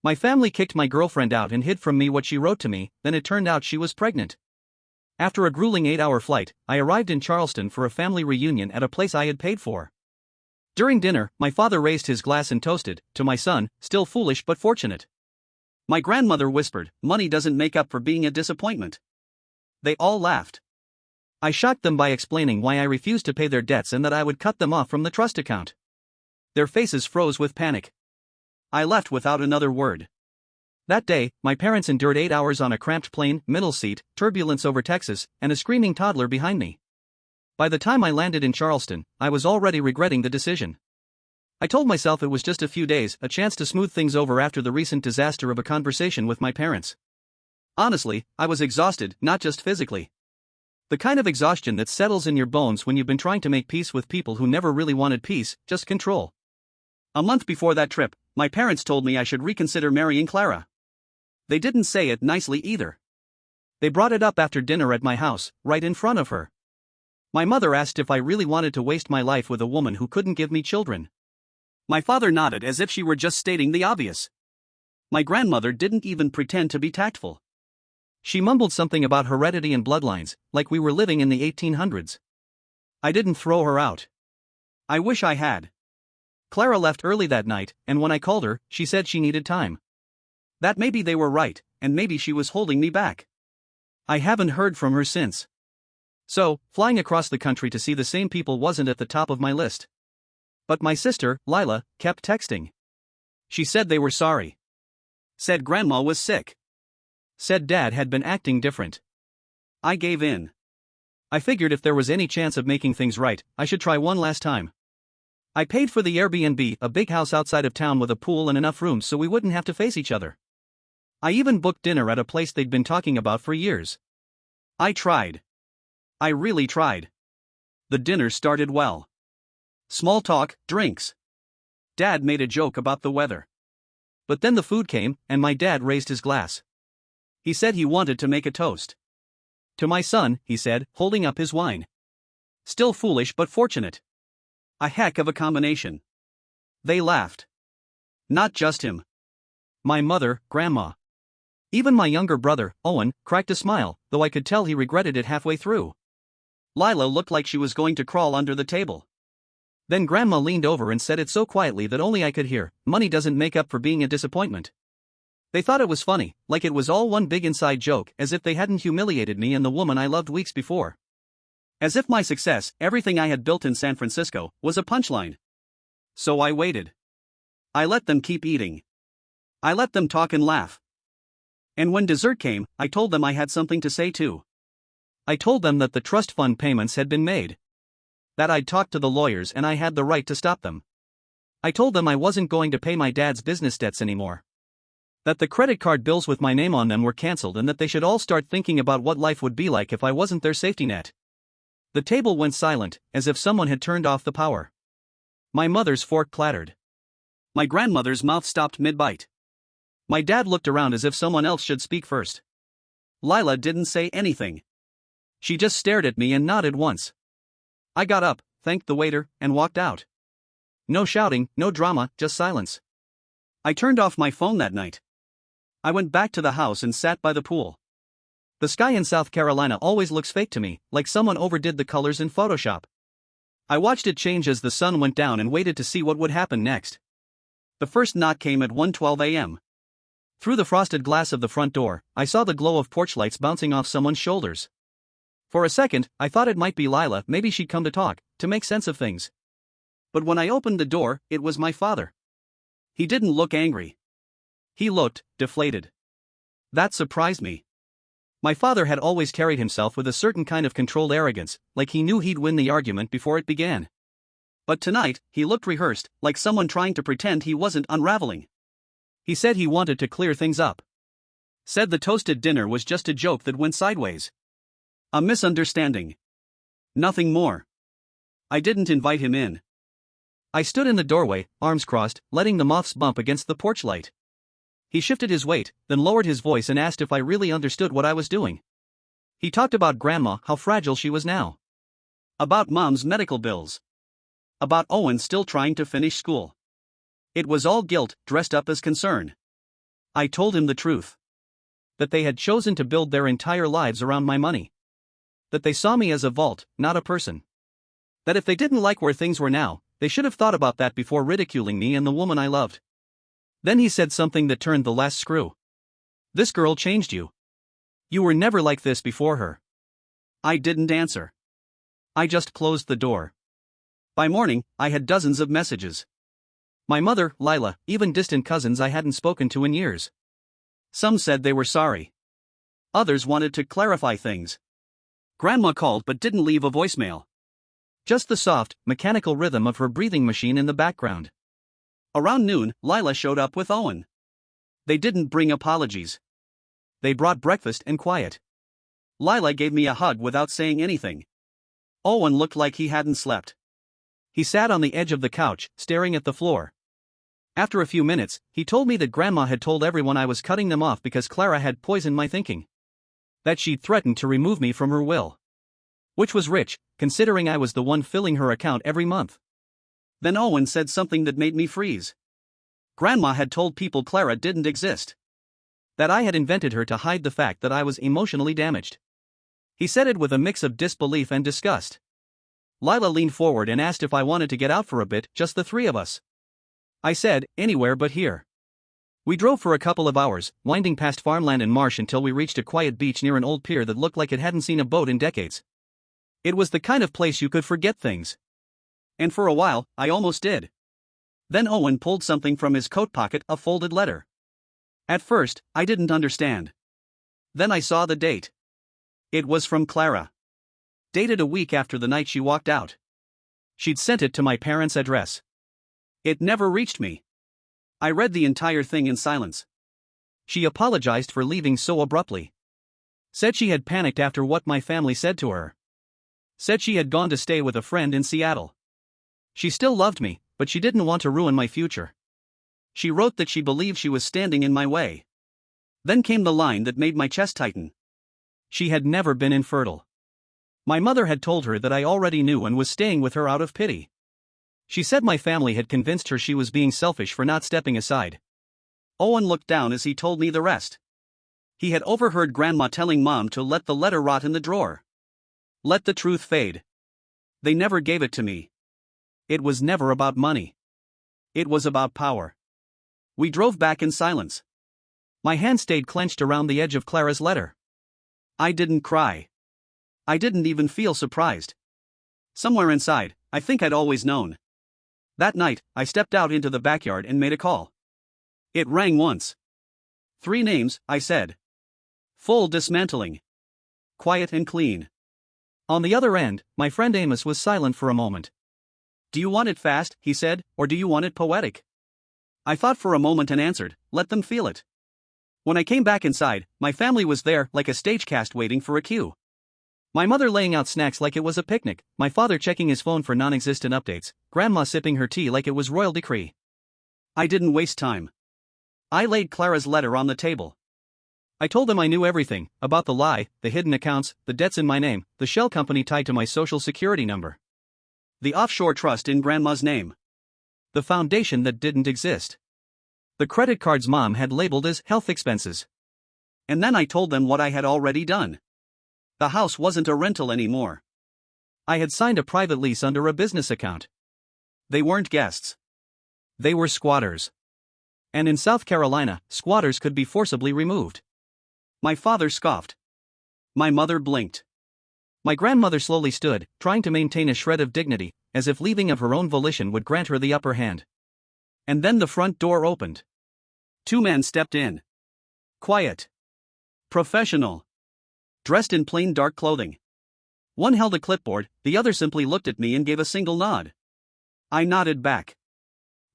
My family kicked my girlfriend out and hid from me what she wrote to me, then it turned out she was pregnant. After a grueling 8-hour flight, I arrived in Charleston for a family reunion at a place I had paid for. During dinner, my father raised his glass and toasted, to my son, still foolish but fortunate. My grandmother whispered, money doesn't make up for being a disappointment. They all laughed. I shocked them by explaining why I refused to pay their debts and that I would cut them off from the trust account. Their faces froze with panic. I left without another word. That day, my parents endured 8 hours on a cramped plane, middle seat, turbulence over Texas, and a screaming toddler behind me. By the time I landed in Charleston, I was already regretting the decision. I told myself it was just a few days, a chance to smooth things over after the recent disaster of a conversation with my parents. Honestly, I was exhausted, not just physically. The kind of exhaustion that settles in your bones when you've been trying to make peace with people who never really wanted peace, just control. A month before that trip, my parents told me I should reconsider marrying Clara. They didn't say it nicely either. They brought it up after dinner at my house, right in front of her. My mother asked if I really wanted to waste my life with a woman who couldn't give me children. My father nodded as if she were just stating the obvious. My grandmother didn't even pretend to be tactful. She mumbled something about heredity and bloodlines, like we were living in the 1800s. I didn't throw her out. I wish I had. Clara left early that night, and when I called her, she said she needed time. That maybe they were right, and maybe she was holding me back. I haven't heard from her since. So, flying across the country to see the same people wasn't at the top of my list. But my sister, Lila, kept texting. She said they were sorry. Said grandma was sick. Said dad had been acting different. I gave in. I figured if there was any chance of making things right, I should try one last time. I paid for the Airbnb, a big house outside of town with a pool and enough rooms so we wouldn't have to face each other. I even booked dinner at a place they'd been talking about for years. I tried. I really tried. The dinner started well. Small talk, drinks. Dad made a joke about the weather. But then the food came, and my dad raised his glass. He said he wanted to make a toast. To my son, he said, holding up his wine. Still foolish but fortunate. A heck of a combination. They laughed. Not just him. My mother, Grandma. Even my younger brother, Owen, cracked a smile, though I could tell he regretted it halfway through. Lila looked like she was going to crawl under the table. Then Grandma leaned over and said it so quietly that only I could hear, money doesn't make up for being a disappointment. They thought it was funny, like it was all one big inside joke, as if they hadn't humiliated me and the woman I loved weeks before. As if my success, everything I had built in San Francisco, was a punchline. So I waited. I let them keep eating. I let them talk and laugh. And when dessert came, I told them I had something to say too. I told them that the trust fund payments had been made. That I'd talked to the lawyers and I had the right to stop them. I told them I wasn't going to pay my dad's business debts anymore. That the credit card bills with my name on them were canceled and that they should all start thinking about what life would be like if I wasn't their safety net. The table went silent, as if someone had turned off the power. My mother's fork clattered. My grandmother's mouth stopped mid-bite. My dad looked around as if someone else should speak first. Lila didn't say anything. She just stared at me and nodded once. I got up, thanked the waiter, and walked out. No shouting, no drama, just silence. I turned off my phone that night. I went back to the house and sat by the pool. The sky in South Carolina always looks fake to me, like someone overdid the colors in Photoshop. I watched it change as the sun went down and waited to see what would happen next. The first knock came at 1:12 a.m. Through the frosted glass of the front door, I saw the glow of porch lights bouncing off someone's shoulders. For a second, I thought it might be Lila, maybe she'd come to talk, to make sense of things. But when I opened the door, it was my father. He didn't look angry. He looked deflated. That surprised me. My father had always carried himself with a certain kind of controlled arrogance, like he knew he'd win the argument before it began. But tonight, he looked rehearsed, like someone trying to pretend he wasn't unraveling. He said he wanted to clear things up. Said the toasted dinner was just a joke that went sideways. A misunderstanding. Nothing more. I didn't invite him in. I stood in the doorway, arms crossed, letting the moths bump against the porch light. He shifted his weight, then lowered his voice and asked if I really understood what I was doing. He talked about Grandma, how fragile she was now. About Mom's medical bills. About Owen still trying to finish school. It was all guilt, dressed up as concern. I told him the truth. That they had chosen to build their entire lives around my money. That they saw me as a vault, not a person. That if they didn't like where things were now, they should have thought about that before ridiculing me and the woman I loved. Then he said something that turned the last screw. This girl changed you. You were never like this before her. I didn't answer. I just closed the door. By morning, I had dozens of messages. My mother, Lila, even distant cousins I hadn't spoken to in years. Some said they were sorry. Others wanted to clarify things. Grandma called but didn't leave a voicemail. Just the soft, mechanical rhythm of her breathing machine in the background. Around noon, Lila showed up with Owen. They didn't bring apologies. They brought breakfast and quiet. Lila gave me a hug without saying anything. Owen looked like he hadn't slept. He sat on the edge of the couch, staring at the floor. After a few minutes, he told me that Grandma had told everyone I was cutting them off because Clara had poisoned my thinking. That she'd threatened to remove me from her will. Which was rich, considering I was the one filling her account every month. Then Owen said something that made me freeze. Grandma had told people Clara didn't exist. That I had invented her to hide the fact that I was emotionally damaged. He said it with a mix of disbelief and disgust. Lila leaned forward and asked if I wanted to get out for a bit, just the three of us. I said, anywhere but here. We drove for a couple of hours, winding past farmland and marsh until we reached a quiet beach near an old pier that looked like it hadn't seen a boat in decades. It was the kind of place you could forget things. And for a while, I almost did. Then Owen pulled something from his coat pocket, a folded letter. At first, I didn't understand. Then I saw the date. It was from Clara. Dated a week after the night she walked out. She'd sent it to my parents' address. It never reached me. I read the entire thing in silence. She apologized for leaving so abruptly. Said she had panicked after what my family said to her. Said she had gone to stay with a friend in Seattle. She still loved me, but she didn't want to ruin my future. She wrote that she believed she was standing in my way. Then came the line that made my chest tighten. She had never been infertile. My mother had told her that I already knew and was staying with her out of pity. She said my family had convinced her she was being selfish for not stepping aside. Owen looked down as he told me the rest. He had overheard Grandma telling Mom to let the letter rot in the drawer. Let the truth fade. They never gave it to me. It was never about money. It was about power. We drove back in silence. My hand stayed clenched around the edge of Clara's letter. I didn't cry. I didn't even feel surprised. Somewhere inside, I think I'd always known. That night, I stepped out into the backyard and made a call. It rang once. 3 names, I said. Full dismantling. Quiet and clean. On the other end, my friend Amos was silent for a moment. Do you want it fast, he said, or do you want it poetic? I thought for a moment and answered, let them feel it. When I came back inside, my family was there like a stage cast waiting for a cue. My mother laying out snacks like it was a picnic, my father checking his phone for non-existent updates, Grandma sipping her tea like it was royal decree. I didn't waste time. I laid Clara's letter on the table. I told them I knew everything, about the lie, the hidden accounts, the debts in my name, the shell company tied to my social security number. The offshore trust in Grandma's name. The foundation that didn't exist. The credit cards Mom had labeled as health expenses. And then I told them what I had already done. The house wasn't a rental anymore. I had signed a private lease under a business account. They weren't guests. They were squatters. And in South Carolina, squatters could be forcibly removed. My father scoffed. My mother blinked. My grandmother slowly stood, trying to maintain a shred of dignity, as if leaving of her own volition would grant her the upper hand. And then the front door opened. 2 men stepped in. Quiet. Professional. Dressed in plain dark clothing. One held a clipboard, the other simply looked at me and gave a single nod. I nodded back.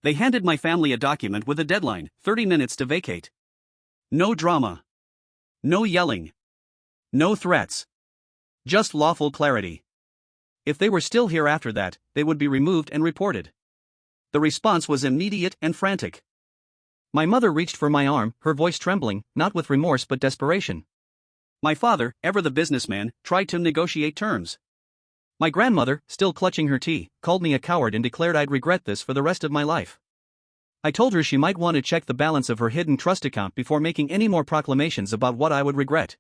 They handed my family a document with a deadline, 30 minutes to vacate. No drama. No yelling. No threats. Just lawful clarity. If they were still here after that, they would be removed and reported. The response was immediate and frantic. My mother reached for my arm, her voice trembling, not with remorse but desperation. My father, ever the businessman, tried to negotiate terms. My grandmother, still clutching her tea, called me a coward and declared I'd regret this for the rest of my life. I told her she might want to check the balance of her hidden trust account before making any more proclamations about what I would regret.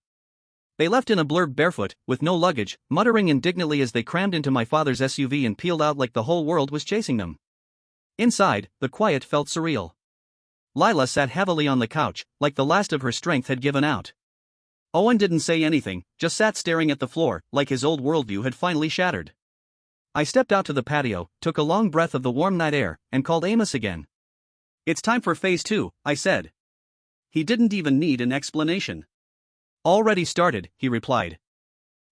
They left in a blurb barefoot, with no luggage, muttering indignantly as they crammed into my father's SUV and peeled out like the whole world was chasing them. Inside, the quiet felt surreal. Lila sat heavily on the couch, like the last of her strength had given out. Owen didn't say anything, just sat staring at the floor, like his old worldview had finally shattered. I stepped out to the patio, took a long breath of the warm night air, and called Amos again. "It's time for phase 2, I said. He didn't even need an explanation. "Already started," he replied.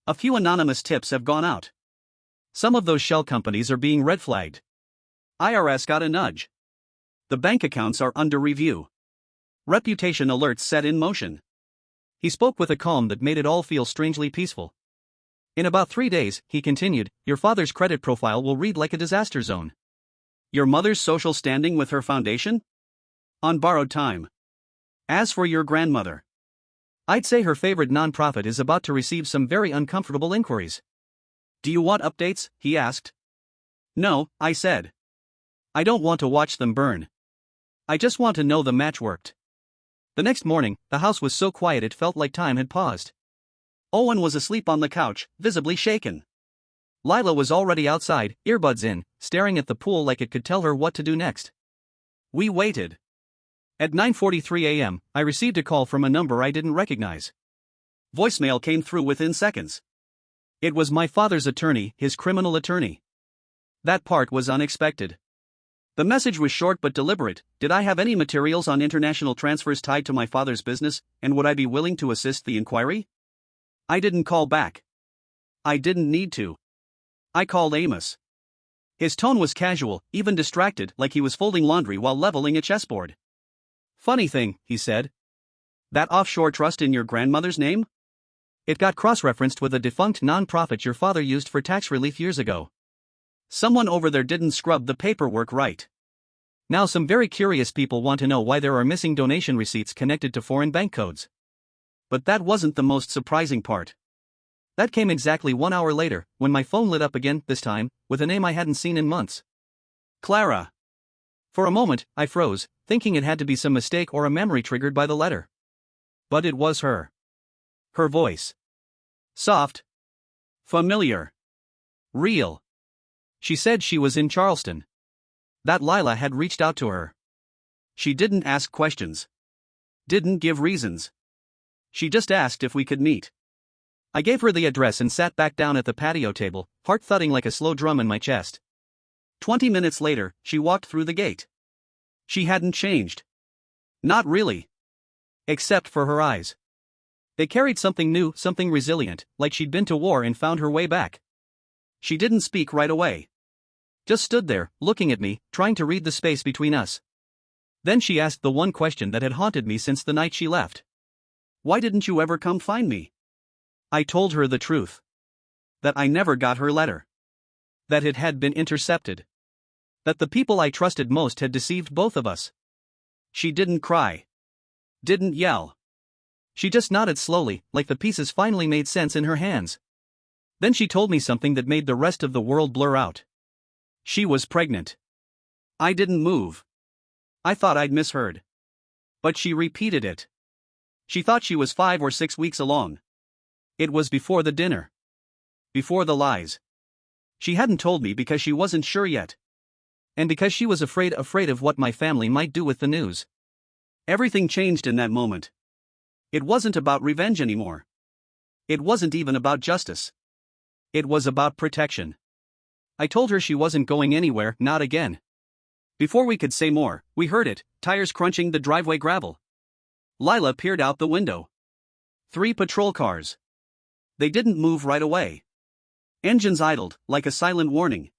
"A few anonymous tips have gone out. Some of those shell companies are being red flagged. IRS got a nudge. The bank accounts are under review. Reputation alerts set in motion." He spoke with a calm that made it all feel strangely peaceful. "In about 3 days," he continued, "your father's credit profile will read like a disaster zone. Your mother's social standing with her foundation? On borrowed time. As for your grandmother, I'd say her favorite nonprofit is about to receive some very uncomfortable inquiries." "Do you want updates?" he asked. "No," I said. "I don't want to watch them burn. I just want to know the match worked." The next morning, the house was so quiet it felt like time had paused. Owen was asleep on the couch, visibly shaken. Lila was already outside, earbuds in, staring at the pool like it could tell her what to do next. We waited. At 9:43 a.m., I received a call from a number I didn't recognize. Voicemail came through within seconds. It was my father's attorney, his criminal attorney. That part was unexpected. The message was short but deliberate. Did I have any materials on international transfers tied to my father's business, and would I be willing to assist the inquiry? I didn't call back. I didn't need to. I called Amos. His tone was casual, even distracted, like he was folding laundry while leveling a chessboard. "Funny thing," he said. "That offshore trust in your grandmother's name? It got cross-referenced with a defunct non-profit your father used for tax relief years ago. Someone over there didn't scrub the paperwork right. Now some very curious people want to know why there are missing donation receipts connected to foreign bank codes." But that wasn't the most surprising part. That came exactly 1 hour later, when my phone lit up again, this time, with a name I hadn't seen in months. Clara. For a moment, I froze, thinking it had to be some mistake or a memory triggered by the letter. But it was her. Her voice. Soft. Familiar. Real. She said she was in Charleston. That Lila had reached out to her. She didn't ask questions. Didn't give reasons. She just asked if we could meet. I gave her the address and sat back down at the patio table, heart thudding like a slow drum in my chest. 20 minutes later, she walked through the gate. She hadn't changed. Not really. Except for her eyes. They carried something new, something resilient, like she'd been to war and found her way back. She didn't speak right away. Just stood there, looking at me, trying to read the space between us. Then she asked the one question that had haunted me since the night she left. "Why didn't you ever come find me?" I told her the truth. That I never got her letter. That it had been intercepted. That the people I trusted most had deceived both of us. She didn't cry. Didn't yell. She just nodded slowly, like the pieces finally made sense in her hands. Then she told me something that made the rest of the world blur out. She was pregnant. I didn't move. I thought I'd misheard. But she repeated it. She thought she was 5 or 6 weeks along. It was before the dinner. Before the lies. She hadn't told me because she wasn't sure yet. And because she was afraid of what my family might do with the news. Everything changed in that moment. It wasn't about revenge anymore. It wasn't even about justice. It was about protection. I told her she wasn't going anywhere, not again. Before we could say more, we heard it, tires crunching the driveway gravel. Lila peered out the window. 3 patrol cars. They didn't move right away. Engines idled, like a silent warning.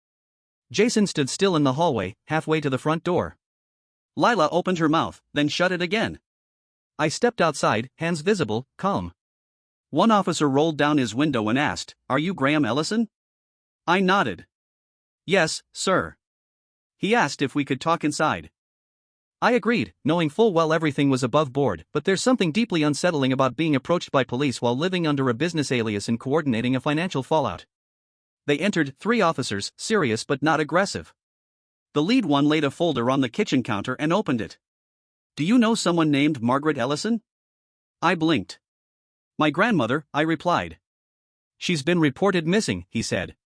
Jason stood still in the hallway, halfway to the front door. Lila opened her mouth, then shut it again. I stepped outside, hands visible, calm. One officer rolled down his window and asked, "Are you Graham Ellison?" I nodded. "Yes, sir." He asked if we could talk inside. I agreed, knowing full well everything was above board, but there's something deeply unsettling about being approached by police while living under a business alias and coordinating a financial fallout. They entered, 3 officers, serious but not aggressive. The lead one laid a folder on the kitchen counter and opened it. "Do you know someone named Margaret Ellison?" I blinked. "My grandmother," I replied. "She's been reported missing," he said.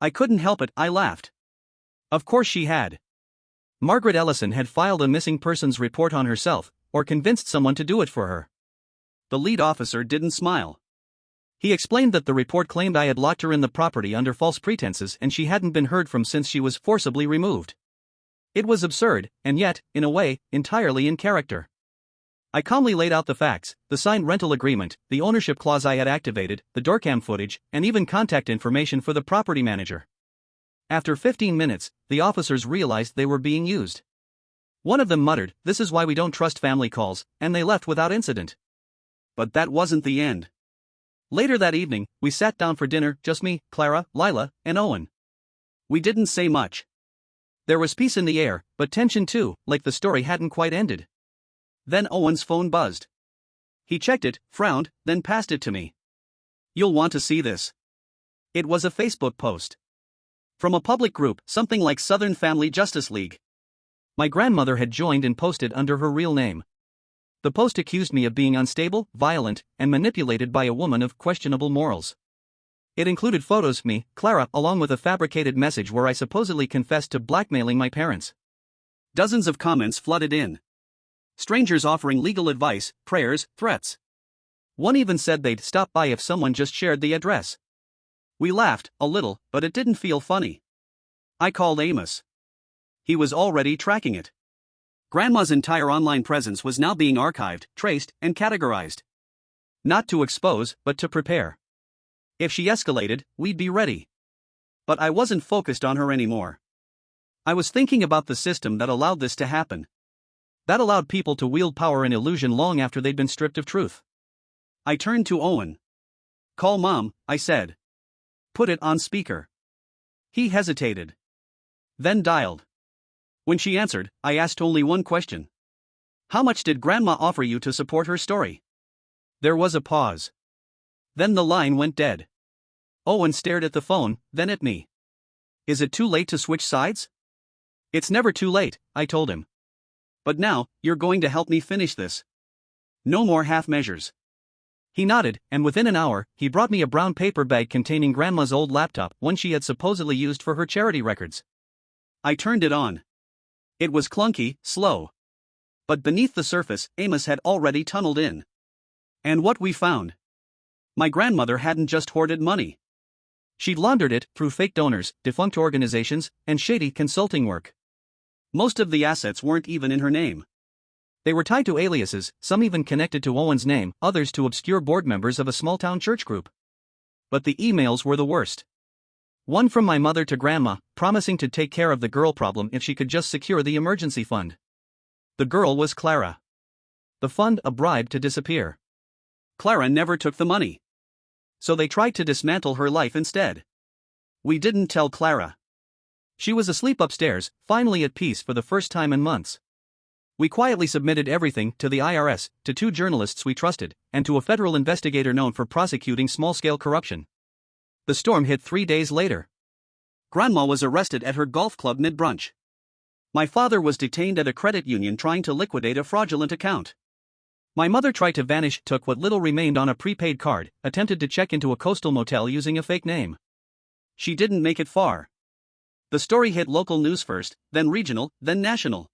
I couldn't help it, I laughed. Of course she had. Margaret Ellison had filed a missing persons report on herself, or convinced someone to do it for her. The lead officer didn't smile. He explained that the report claimed I had locked her in the property under false pretenses and she hadn't been heard from since she was forcibly removed. It was absurd, and yet, in a way, entirely in character. I calmly laid out the facts: the signed rental agreement, the ownership clause I had activated, the doorcam footage, and even contact information for the property manager. After 15 minutes, the officers realized they were being used. One of them muttered, "This is why we don't trust family calls," and they left without incident. But that wasn't the end. Later that evening, we sat down for dinner, just me, Clara, Lila, and Owen. We didn't say much. There was peace in the air, but tension too, like the story hadn't quite ended. Then Owen's phone buzzed. He checked it, frowned, then passed it to me. "You'll want to see this." It was a Facebook post. From a public group, something like Southern Family Justice League. My grandmother had joined and posted under her real name. The post accused me of being unstable, violent, and manipulated by a woman of questionable morals. It included photos of me, Clara, along with a fabricated message where I supposedly confessed to blackmailing my parents. Dozens of comments flooded in. Strangers offering legal advice, prayers, threats. One even said they'd stop by if someone just shared the address. We laughed, a little, but it didn't feel funny. I called Amos. He was already tracking it. Grandma's entire online presence was now being archived, traced, and categorized. Not to expose, but to prepare. If she escalated, we'd be ready. But I wasn't focused on her anymore. I was thinking about the system that allowed this to happen. That allowed people to wield power and illusion long after they'd been stripped of truth. I turned to Owen. "Call Mom," I said. "Put it on speaker." He hesitated. Then dialed. When she answered, I asked only one question. "How much did Grandma offer you to support her story?" There was a pause. Then the line went dead. Owen stared at the phone, then at me. "Is it too late to switch sides?" "It's never too late," I told him. "But now, you're going to help me finish this. No more half measures." He nodded, and within an hour, he brought me a brown paper bag containing Grandma's old laptop, one she had supposedly used for her charity records. I turned it on. It was clunky, slow. But beneath the surface, Amos had already tunneled in. And what we found? My grandmother hadn't just hoarded money. She'd laundered it through fake donors, defunct organizations, and shady consulting work. Most of the assets weren't even in her name. They were tied to aliases, some even connected to Owen's name, others to obscure board members of a small-town church group. But the emails were the worst. One from my mother to Grandma, promising to take care of the girl problem if she could just secure the emergency fund. The girl was Clara. The fund a bribe to disappear. Clara never took the money. So they tried to dismantle her life instead. We didn't tell Clara. She was asleep upstairs, finally at peace for the first time in months. We quietly submitted everything to the IRS, to 2 journalists we trusted, and to a federal investigator known for prosecuting small-scale corruption. The storm hit 3 days later. Grandma was arrested at her golf club mid-brunch. My father was detained at a credit union trying to liquidate a fraudulent account. My mother tried to vanish, took what little remained on a prepaid card, attempted to check into a coastal motel using a fake name. She didn't make it far. The story hit local news first, then regional, then national.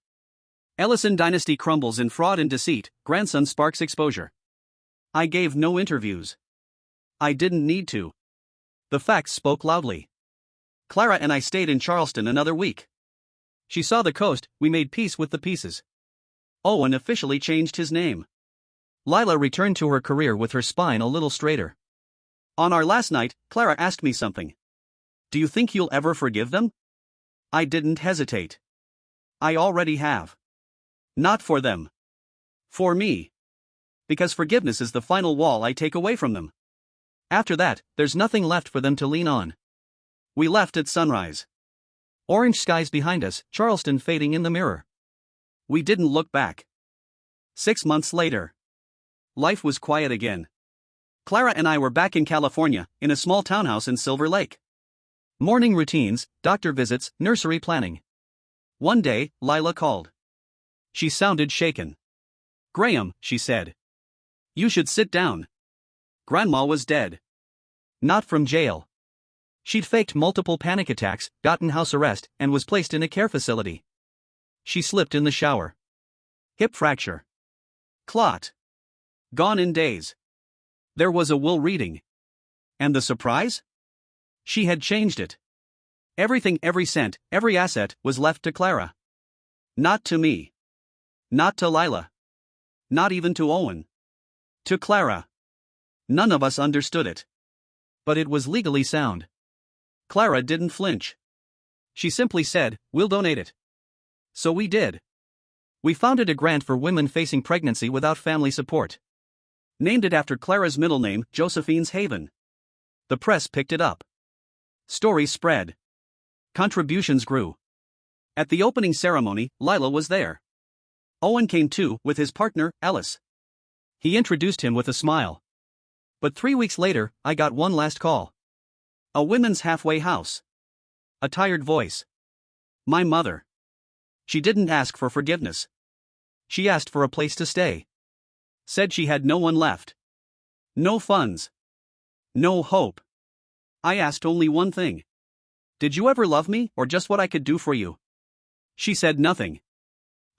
Ellison dynasty crumbles in fraud and deceit, grandson sparks exposure. I gave no interviews. I didn't need to. The facts spoke loudly. Clara and I stayed in Charleston another week. She saw the coast, we made peace with the pieces. Owen officially changed his name. Lila returned to her career with her spine a little straighter. On our last night, Clara asked me something. "Do you think you'll ever forgive them?" I didn't hesitate. I already have. Not for them. For me. Because forgiveness is the final wall I take away from them. After that, there's nothing left for them to lean on. We left at sunrise. Orange skies behind us, Charleston fading in the mirror. We didn't look back. 6 months later. Life was quiet again. Clara and I were back in California, in a small townhouse in Silver Lake. Morning routines, doctor visits, nursery planning. One day, Lila called. She sounded shaken. "Graham," she said. "You should sit down. Grandma was dead. Not from jail. She'd faked multiple panic attacks, gotten house arrest, and was placed in a care facility. She slipped in the shower. Hip fracture. Clot. Gone in days." There was a will reading. And the surprise? She had changed it. Everything, every cent, every asset, was left to Clara. Not to me. Not to Lila. Not even to Owen. To Clara. None of us understood it. But it was legally sound. Clara didn't flinch. She simply said, "We'll donate it." So we did. We founded a grant for women facing pregnancy without family support. Named it after Clara's middle name, Josephine's Haven. The press picked it up. Stories spread. Contributions grew. At the opening ceremony, Lila was there. Owen came too, with his partner, Ellis. He introduced him with a smile. But 3 weeks later, I got one last call. A women's halfway house. A tired voice. My mother. She didn't ask for forgiveness. She asked for a place to stay. Said she had no one left. No funds. No hope. I asked only one thing. Did you ever love me, or just what I could do for you? She said nothing.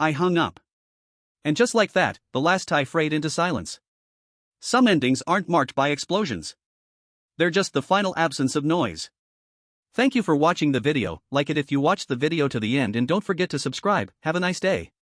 I hung up. And just like that, the last tie frayed into silence. Some endings aren't marked by explosions. They're just the final absence of noise. Thank you for watching the video. Like it if you watched the video to the end, and don't forget to subscribe. Have a nice day.